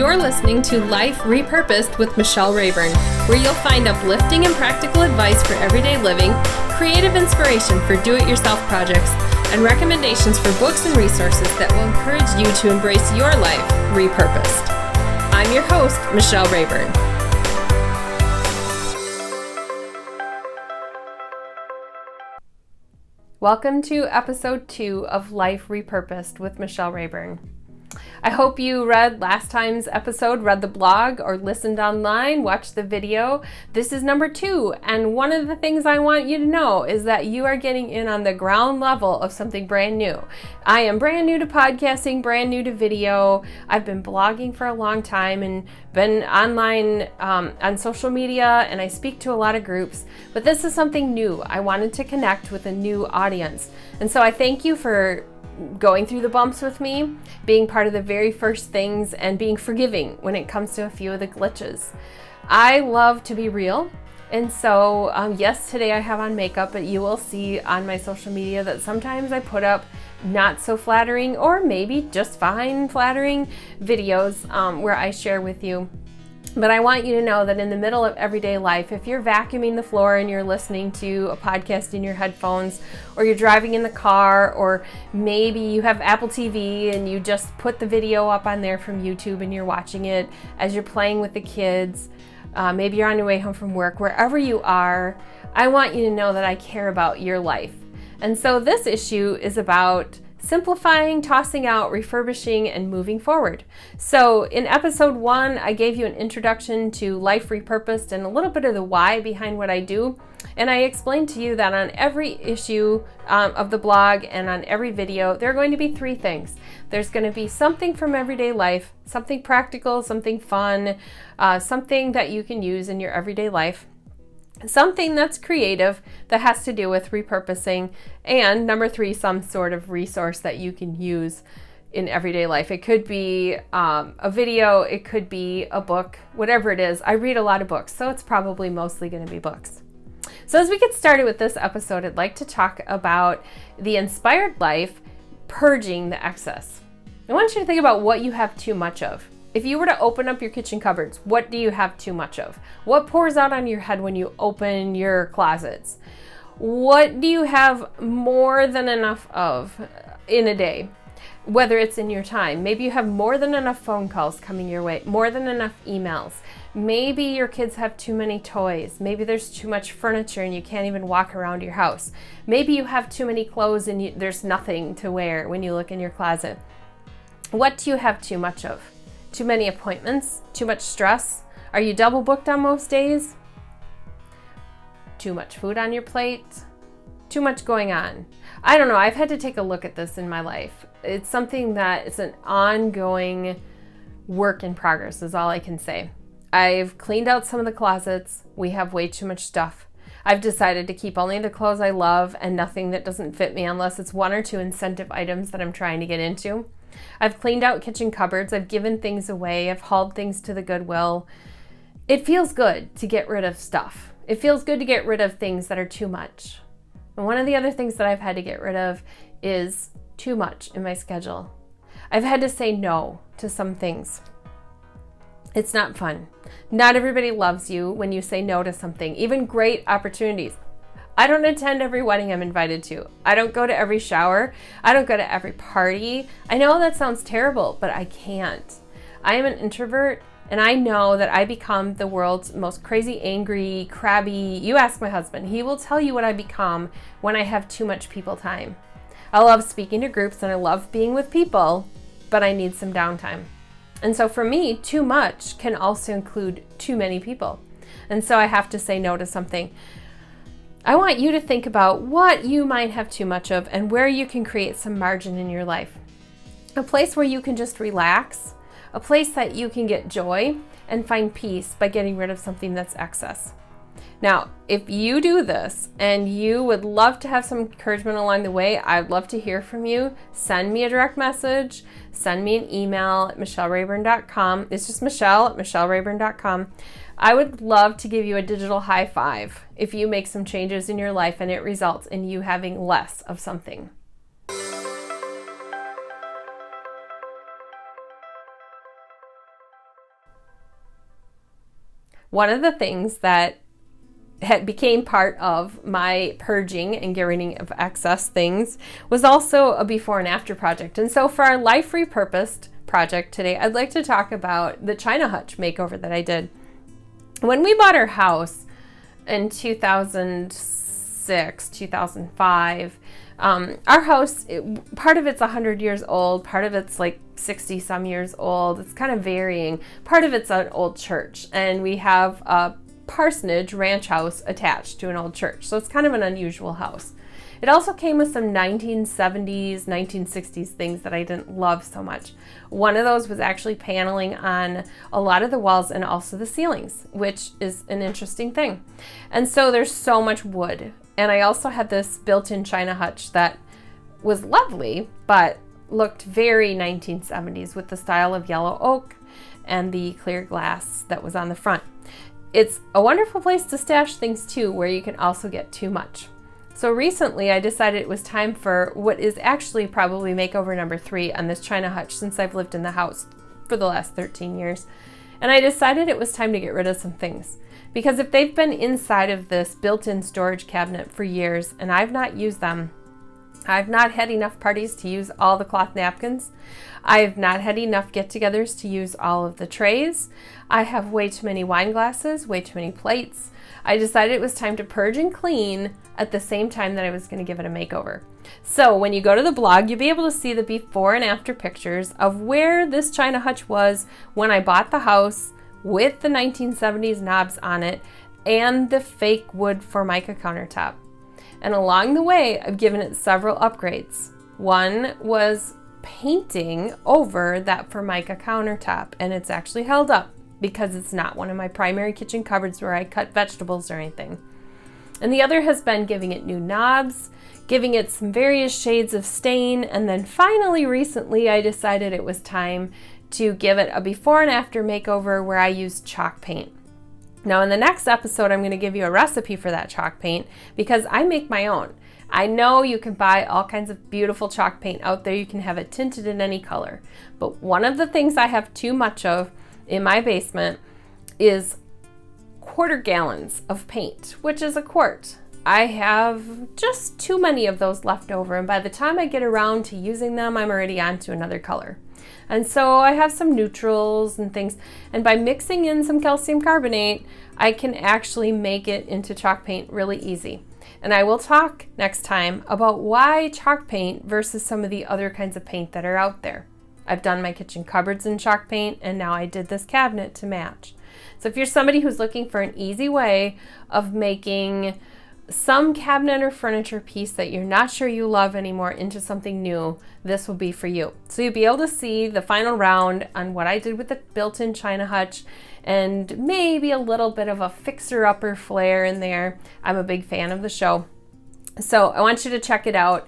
You're listening to Life Repurposed with Michelle Rayburn, where you'll find uplifting and practical advice for everyday living, creative inspiration for do-it-yourself projects, and recommendations for books and resources that will encourage you to embrace your life repurposed. I'm your host, Michelle Rayburn. Welcome to episode 2 of Life Repurposed with Michelle Rayburn. I hope you read last time's episode, read the blog, or listened online, watched the video. This is number 2, and one of the things I want you to know is that you are getting in on the ground level of something brand new. I am brand new to podcasting, brand new to video. I've been blogging for a long time and been online on social media, and I speak to a lot of groups, but this is something new. I wanted to connect with a new audience, and so I thank you for going through the bumps with me, being part of the very first things, and being forgiving when it comes to a few of the glitches. I love to be real, and so yes, today I have on makeup, but you will see on my social media that sometimes I put up not so flattering, or maybe just fine flattering videos where I share with you. But I want you to know that in the middle of everyday life, if you're vacuuming the floor and you're listening to a podcast in your headphones, or you're driving in the car, or maybe you have Apple TV and you just put the video up on there from YouTube and you're watching it as you're playing with the kids, maybe you're on your way home from work, wherever you are, I want you to know that I care about your life. And so this issue is about simplifying, tossing out, refurbishing, and moving forward. So in episode 1, I gave you an introduction to Life Repurposed and a little bit of the why behind what I do. And I explained to you that on every issue of the blog and on every video, there are going to be 3 things. There's going to be something from everyday life, something practical, something fun, something that you can use in your everyday life, something that's creative that has to do with repurposing, and number 3, some sort of resource that you can use in everyday life. It could be a video, it could be a book, whatever it is. I read a lot of books, so it's probably mostly going to be books. So as we get started with this episode, I'd like to talk about the inspired life purging the excess. I want you to think about what you have too much of. If you were to open up your kitchen cupboards, what do you have too much of? What pours out on your head when you open your closets? What do you have more than enough of in a day? Whether it's in your time. Maybe you have more than enough phone calls coming your way, more than enough emails. Maybe your kids have too many toys. Maybe there's too much furniture and you can't even walk around your house. Maybe you have too many clothes and there's nothing to wear when you look in your closet. What do you have too much of? Too many appointments? Too much stress? Are you double booked on most days? Too much food on your plate? Too much going on? I don't know. I've had to take a look at this in my life. It's something that it's an ongoing work in progress is all I can say. I've cleaned out some of the closets. We have way too much stuff. I've decided to keep only the clothes I love and nothing that doesn't fit me unless it's 1 or 2 incentive items that I'm trying to get into. I've cleaned out kitchen cupboards. I've given things away. I've hauled things to the Goodwill. It feels good to get rid of stuff. It feels good to get rid of things that are too much. And one of the other things that I've had to get rid of is too much in my schedule. I've had to say no to some things. It's not fun. Not everybody loves you when you say no to something, even great opportunities. I don't attend every wedding I'm invited to. I don't go to every shower. I don't go to every party. I know that sounds terrible, but I can't. I am an introvert, and I know that I become the world's most crazy, angry, crabby. You ask my husband. He will tell you what I become when I have too much people time. I love speaking to groups, and I love being with people, but I need some downtime. And so for me, too much can also include too many people. And so I have to say no to something. I want you to think about what you might have too much of and where you can create some margin in your life. A place where you can just relax, a place that you can get joy and find peace by getting rid of something that's excess. Now, if you do this and you would love to have some encouragement along the way, I'd love to hear from you. Send me a direct message, send me an email at michellerayburn.com. It's just Michelle at michellerayburn.com. I would love to give you a digital high five if you make some changes in your life and it results in you having less of something. one of the things that became part of my purging and getting rid of excess things was also a before and after project. And so for our Life Repurposed project today, I'd like to talk about the China hutch makeover that I did. When we bought our house in 2006, 2005, our house, part of it's 100 years old, part of it's like 60 some years old. It's kind of varying. Part of it's an old church, and we have a parsonage ranch house attached to an old church. So it's kind of an unusual house. It also came with some 1970s, 1960s things that I didn't love so much. One of those was actually paneling on a lot of the walls and also the ceilings, which is an interesting thing. And so there's so much wood. And I also had this built-in China hutch that was lovely, but looked very 1970s with the style of yellow oak and the clear glass that was on the front. It's a wonderful place to stash things too, where you can also get too much. So recently I decided it was time for what is actually probably makeover number 3 on this China hutch since I've lived in the house for the last 13 years. And I decided it was time to get rid of some things. Because if they've been inside of this built-in storage cabinet for years and I've not used them, I've not had enough parties to use all the cloth napkins. I've not had enough get-togethers to use all of the trays. I have way too many wine glasses, way too many plates. I decided it was time to purge and clean at the same time that I was going to give it a makeover. So when you go to the blog, you'll be able to see the before and after pictures of where this China hutch was when I bought the house with the 1970s knobs on it and the fake wood Formica countertop. And along the way, I've given it several upgrades. One was painting over that Formica countertop, and it's actually held up because it's not one of my primary kitchen cupboards where I cut vegetables or anything. And the other has been giving it new knobs, giving it some various shades of stain, and then finally recently I decided it was time to give it a before and after makeover where I used chalk paint. Now in the next episode, I'm going to give you a recipe for that chalk paint because I make my own. I know you can buy all kinds of beautiful chalk paint out there. You can have it tinted in any color. But one of the things I have too much of in my basement is quarter gallons of paint, which is a quart. I have just too many of those left over, and by the time I get around to using them, I'm already on to another color. And so I have some neutrals and things, and by mixing in some calcium carbonate, I can actually make it into chalk paint really easy. And I will talk next time about why chalk paint versus some of the other kinds of paint that are out there. I've done my kitchen cupboards in chalk paint, and now I did this cabinet to match. So if you're somebody who's looking for an easy way of making some cabinet or furniture piece that you're not sure you love anymore into something new, this will be for you. So you'll be able to see the final round on what I did with the built-in China hutch and maybe a little bit of a fixer-upper flair in there. I'm a big fan of the show. So I want you to check it out,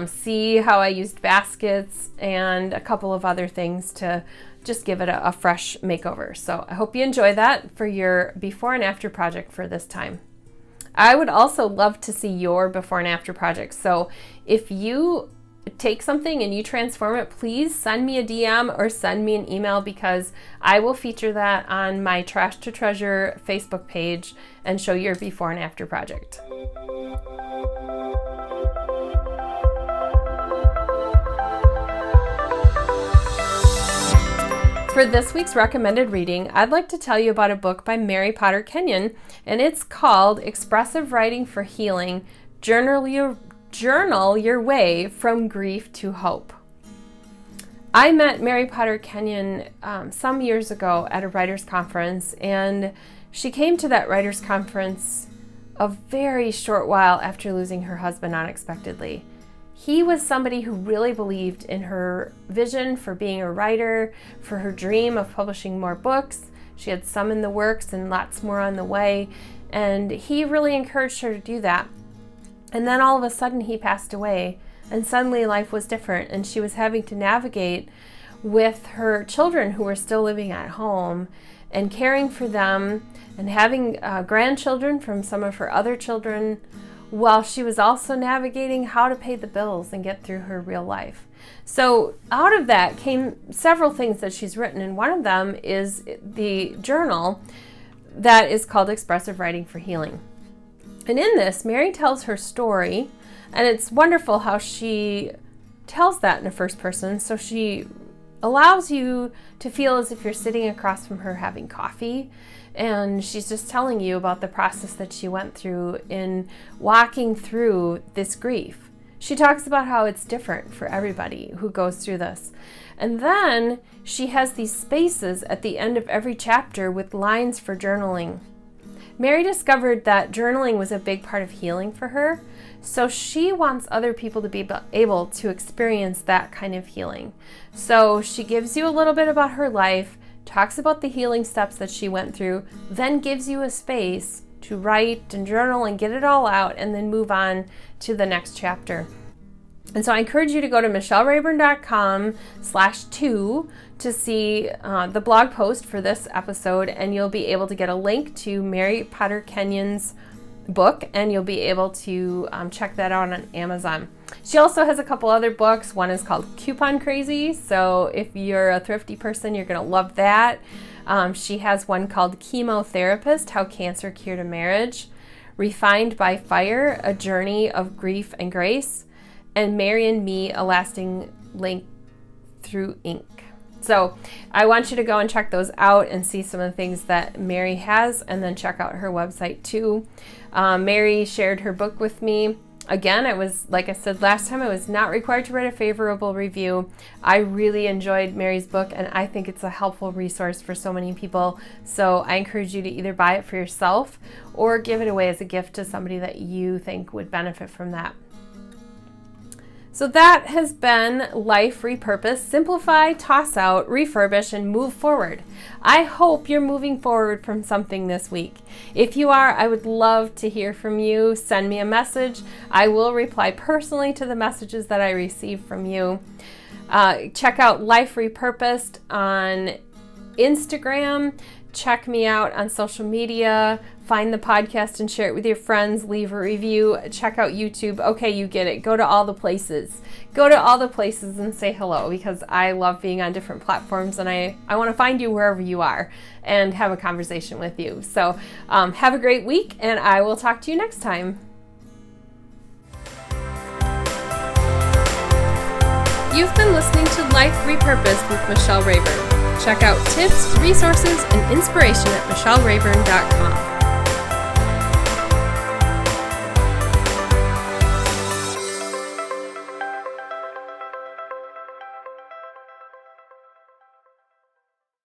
see how I used baskets and a couple of other things to just give it a fresh makeover. So I hope you enjoy that for your before and after project for this time. I would also love to see your before and after projects. So if you take something and you transform it, please send me a DM or send me an email because I will feature that on my Trash to Treasure Facebook page and show your before and after project. For this week's recommended reading, I'd like to tell you about a book by Mary Potter Kenyon, and it's called Expressive Writing for Healing, Journal Your Way from Grief to Hope. I met Mary Potter Kenyon some years ago at a writer's conference, and she came to that writer's conference a very short while after losing her husband unexpectedly. He was somebody who really believed in her vision for being a writer, for her dream of publishing more books. She had some in the works and lots more on the way, and he really encouraged her to do that. And then all of a sudden he passed away, and suddenly life was different, and she was having to navigate with her children who were still living at home and caring for them and having grandchildren from some of her other children, while she was also navigating how to pay the bills and get through her real life. So out of that came several things that she's written, and one of them is the journal that is called Expressive Writing for Healing. And in this, Mary tells her story, and it's wonderful how she tells that in the first person. So she allows you to feel as if you're sitting across from her having coffee, and she's just telling you about the process that she went through in walking through this grief. She talks about how it's different for everybody who goes through this. And then she has these spaces at the end of every chapter with lines for journaling. Mary discovered that journaling was a big part of healing for her, so she wants other people to be able to experience that kind of healing. So she gives you a little bit about her life, talks about the healing steps that she went through, then gives you a space to write and journal and get it all out, and then move on to the next chapter. And so I encourage you to go to michellerayburn.com/2 to see the blog post for this episode, and you'll be able to get a link to Mary Potter Kenyon's book, and you'll be able to check that out on Amazon. She also has a couple other books. One is called Coupon Crazy, so if you're a thrifty person, you're going to love that. She has one called Chemotherapist, How Cancer Cured a Marriage, Refined by Fire, A Journey of Grief and Grace, and Mary and Me, A Lasting Link Through Ink. So I want you to go and check those out and see some of the things that Mary has, and then check out her website too. Mary shared her book with me. Again, it was, like I said last time, I was not required to write a favorable review. I really enjoyed Mary's book, and I think it's a helpful resource for so many people. So I encourage you to either buy it for yourself or give it away as a gift to somebody that you think would benefit from that. So that has been Life Repurposed. Simplify, toss out, refurbish, and move forward. I hope you're moving forward from something this week. If you are, I would love to hear from you. Send me a message. I will reply personally to the messages that I receive from you. Check out Life Repurposed on Instagram. Check me out on social media. Find the podcast and share it with your friends. Leave a review. Check out YouTube. Okay, you get it. Go to all the places. Go to all the places and say hello, because I love being on different platforms, and I want to find you wherever you are and have a conversation with you. So have a great week, and I will talk to you next time. You've been listening to Life Repurposed with Michelle Rayburn. Check out tips, resources, and inspiration at michellerayburn.com.